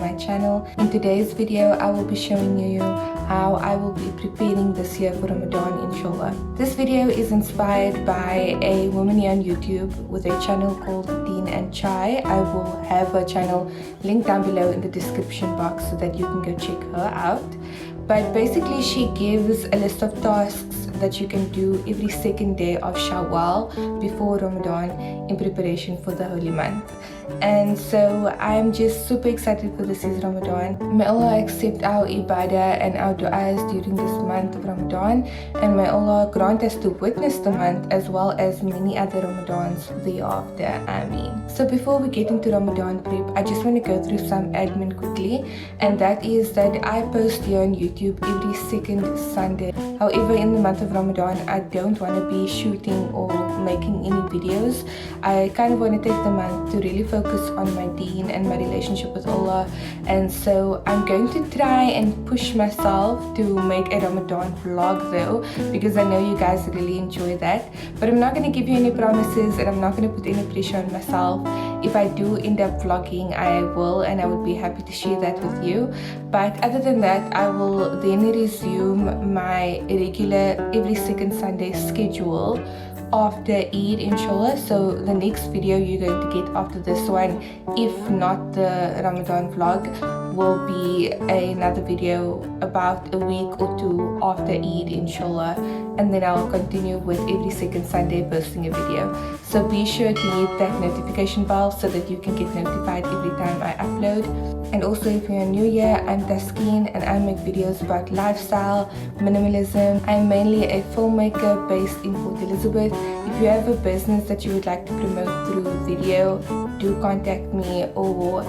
my channel. In today's video, I will be showing you how I will be preparing this year for Ramadan, inshallah. This video is inspired by a woman here on YouTube with a channel called deenandchai. I will have her channel linked down below in the description box so that you can go check her out. But basically, she gives a list of tasks that you can do every second day of Shawwal before Ramadan in preparation for the holy month. And so I'm just super excited for this is Ramadan. May Allah accept our ibadah and our du'as during this month of Ramadan, and may Allah grant us to witness the month as well as many other Ramadans thereafter. Ameen. So before we get into Ramadan prep, I just want to go through some admin quickly, and that is that I post here on YouTube every second Sunday. However, in the month of Ramadan, I don't want to be shooting or making any videos. I kind of want to take the month to really focus on my deen and my relationship with Allah, and so I'm going to try and push myself to make a Ramadan vlog though, because I know you guys really enjoy that. But I'm not going to give you any promises, and I'm not going to put any pressure on myself. If I do end up vlogging, I will, and I would be happy to share that with you. But other than that, I will then resume my regular every second Sunday schedule after Eid, inshallah. So the next video you're going to get after this one, if not the Ramadan vlog, will be another video about a week or two after Eid, inshallah, and then I'll continue with every second Sunday posting a video. So be sure to hit that notification bell so that you can get notified every time I upload. And also, if you're new here, I'm Taskeen and I make videos about lifestyle, minimalism. I'm mainly a filmmaker based in Port Elizabeth. If you have a business that you would like to promote through video, do contact me, or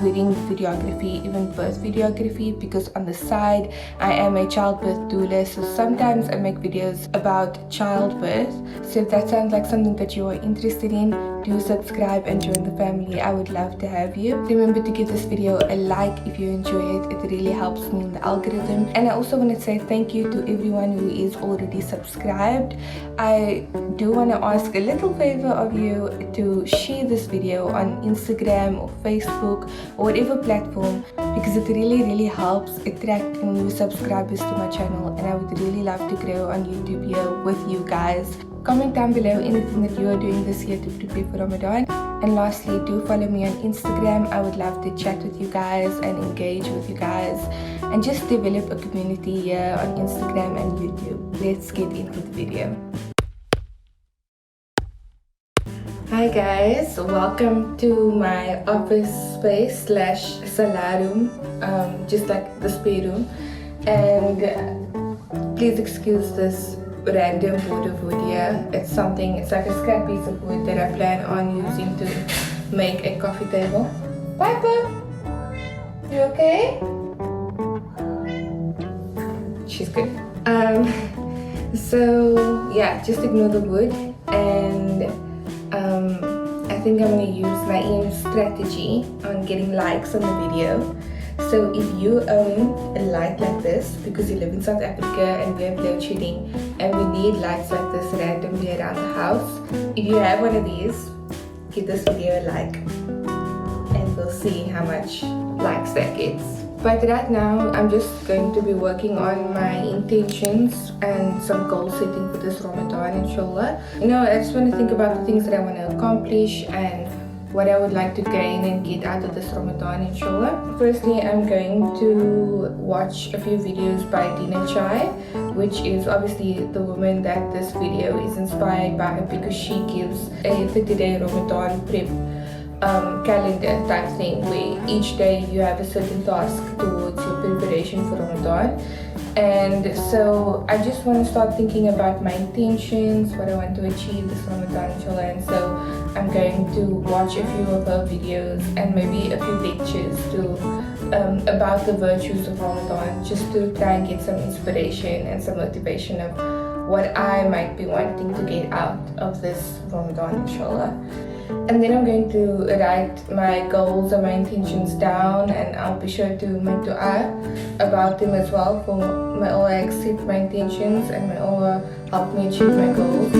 wedding videography, even birth videography, because on the side I am a childbirth doula, so sometimes I make videos about childbirth. So if that sounds like something that you are interested in, do subscribe and join the family. I would love to have you. Remember to give this video a like if you enjoy it. It really helps me in the algorithm. And I also want to say thank you to everyone who is already subscribed. I do want to ask a little favor of you to share this video on Instagram or Facebook or whatever platform, because it really helps attract new subscribers to my channel, and I would really love to grow on YouTube here with you guys. Comment down below anything that you are doing this year to prepare for Ramadan. And lastly, do follow me on Instagram. I would love to chat with you guys and engage with you guys and just develop a community here on Instagram and YouTube. Let's get into the video. Hi guys, welcome to my office space slash sala room, just like the spare room. And please excuse this random wood of wood here. It's like a scrap piece of wood that I plan on using to make a coffee table. Piper, you okay? She's good. So yeah, just ignore the wood, and I think I'm going to use Naeem's strategy on getting likes on the video. So if you own a light like this, because you live in South Africa and we have load shedding and we need lights like this randomly around the house, if you have one of these, give this video a like and we'll see how much likes that gets. But right now, I'm just going to be working on my intentions and some goal setting for this Ramadan, inshallah. You know, I just want to think about the things that I want to accomplish and what I would like to gain and get out of this Ramadan, inshallah. Firstly, I'm going to watch a few videos by deenandchai, which is obviously the woman that this video is inspired by, because she gives a 30-day Ramadan prep calendar type thing, where each day you have a certain task towards your preparation for Ramadan. And so I just want to start thinking about my intentions, what I want to achieve this Ramadan, inshallah. And so I'm going to watch a few of her videos and maybe a few lectures about the virtues of Ramadan, just to try and get some inspiration and some motivation of what I might be wanting to get out of this Ramadan, inshallah. And then I'm going to write my goals and my intentions down, and I'll be sure to make dua about them as well, for may Allah accept my intentions and may Allah help me achieve my goals.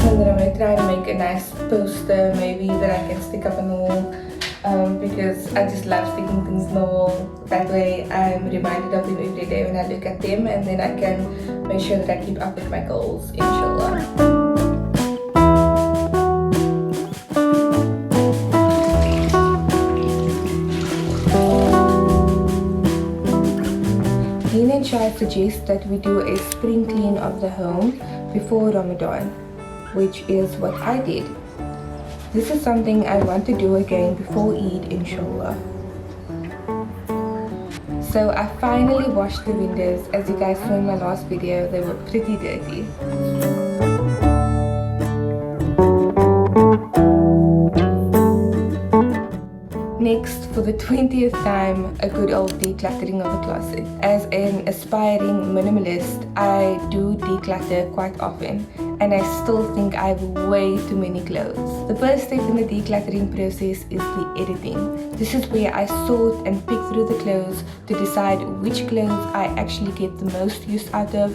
And then nice poster maybe that I can stick up on the wall, because I just love sticking things on the wall. That way I'm reminded of them every day when I look at them, and then I can make sure that I keep up with my goals, inshallah. Deen and Chai suggests that we do a spring clean of the home before Ramadan, which is what I did. This is something I want to do again before Eid, inshallah. So I finally washed the windows. As you guys saw in my last video, they were pretty dirty. Next, for the 20th time, a good old decluttering of the closet. As an aspiring minimalist, I do declutter quite often, and I still think I have way too many clothes. The first step in the decluttering process is the editing. This is where I sort and pick through the clothes to decide which clothes I actually get the most use out of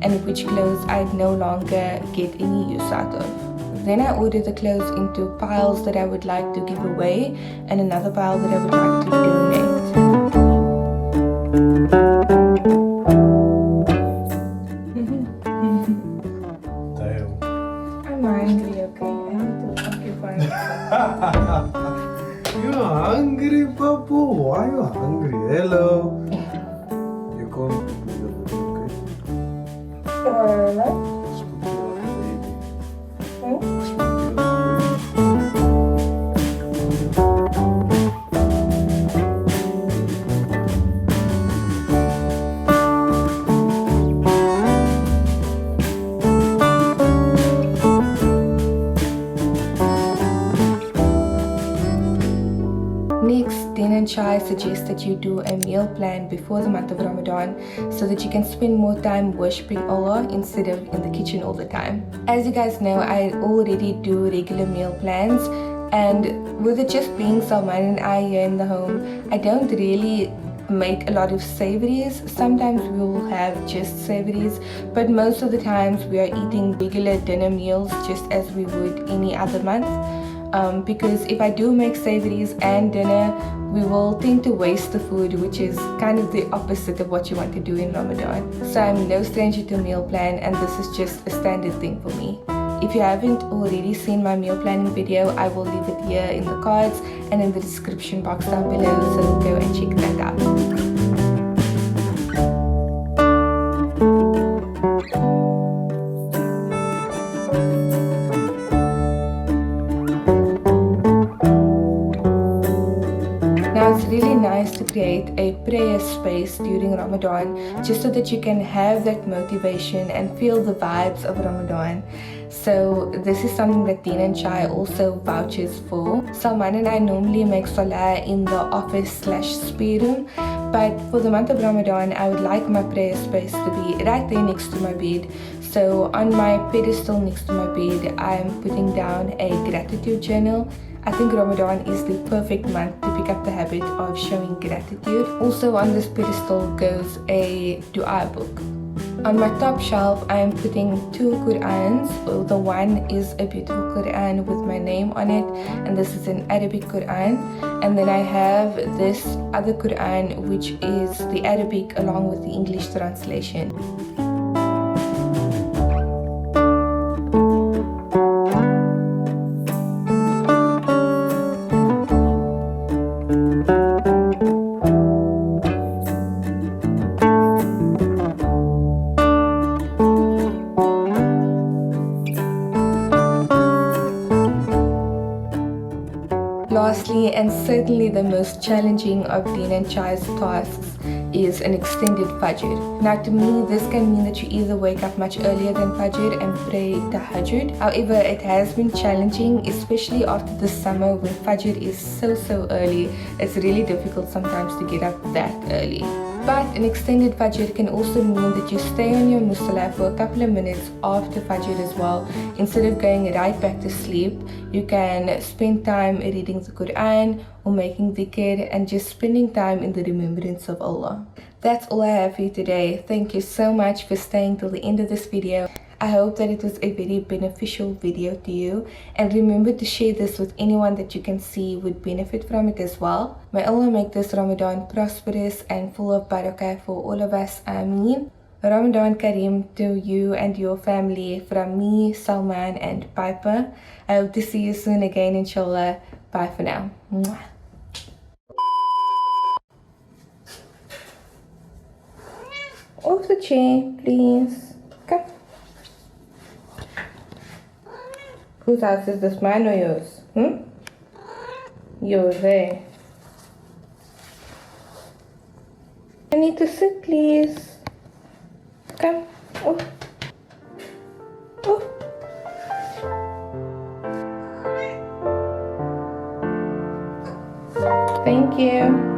and which clothes I no longer get any use out of. Then I order the clothes into piles that I would like to give away and another pile that I would like to donate. I'm hungry, okay? I need to occupy myself. You're hungry, Papu? Why are you hungry? Hello. You come to the okay? Hello? Next, Deen and Chai suggests that you do a meal plan before the month of Ramadan so that you can spend more time worshipping Allah instead of in the kitchen all the time. As you guys know, I already do regular meal plans, and with it just being Salman and I here in the home, I don't really make a lot of savories. Sometimes we will have just savories, but most of the times we are eating regular dinner meals just as we would any other month. Because if I do make savories and dinner, we will tend to waste the food, which is kind of the opposite of what you want to do in Ramadan. So I'm no stranger to meal plan, and this is just a standard thing for me. If you haven't already seen my meal planning video, I will leave it here in the cards and in the description box down below, so go and check that out. It's really nice to create a prayer space during Ramadan just so that you can have that motivation and feel the vibes of Ramadan. So this is something that Deen and Chai also vouches for. Salman and I normally make salah in the office/spare room, but for the month of Ramadan I would like my prayer space to be right there next to my bed. So on my pedestal next to my bed I am putting down a gratitude journal. I think Ramadan is the perfect month to pick up the habit of showing gratitude. Also on this pedestal goes a dua book. On my top shelf I am putting two Qur'ans. The one is a beautiful Qur'an with my name on it, and this is an Arabic Qur'an. And then I have this other Qur'an which is the Arabic along with the English translation. Lastly, and certainly the most challenging of Deen and Chai's tasks, is an extended Fajr. Now to me, this can mean that you either wake up much earlier than Fajr and pray Tahajjud. However, it has been challenging, especially after the summer when Fajr is so early. It's really difficult sometimes to get up that early. But an extended Fajr can also mean that you stay on your musalla for a couple of minutes after Fajr as well. Instead of going right back to sleep, you can spend time reading the Quran or making dhikr and just spending time in the remembrance of Allah. That's all I have for you today. Thank you so much for staying till the end of this video. I hope that it was a very beneficial video to you, and remember to share this with anyone that you can see would benefit from it as well. May Allah make this Ramadan prosperous and full of barakah for all of us. Ameen. Ramadan Kareem to you and your family from me, Salman and Piper. I hope to see you soon again, inshallah. Bye for now. Mwah. Off the chair, please. Come. Whose house is this, mine or yours? Yours, eh? I need to sit, please. Come. Oh. Oh. Thank you.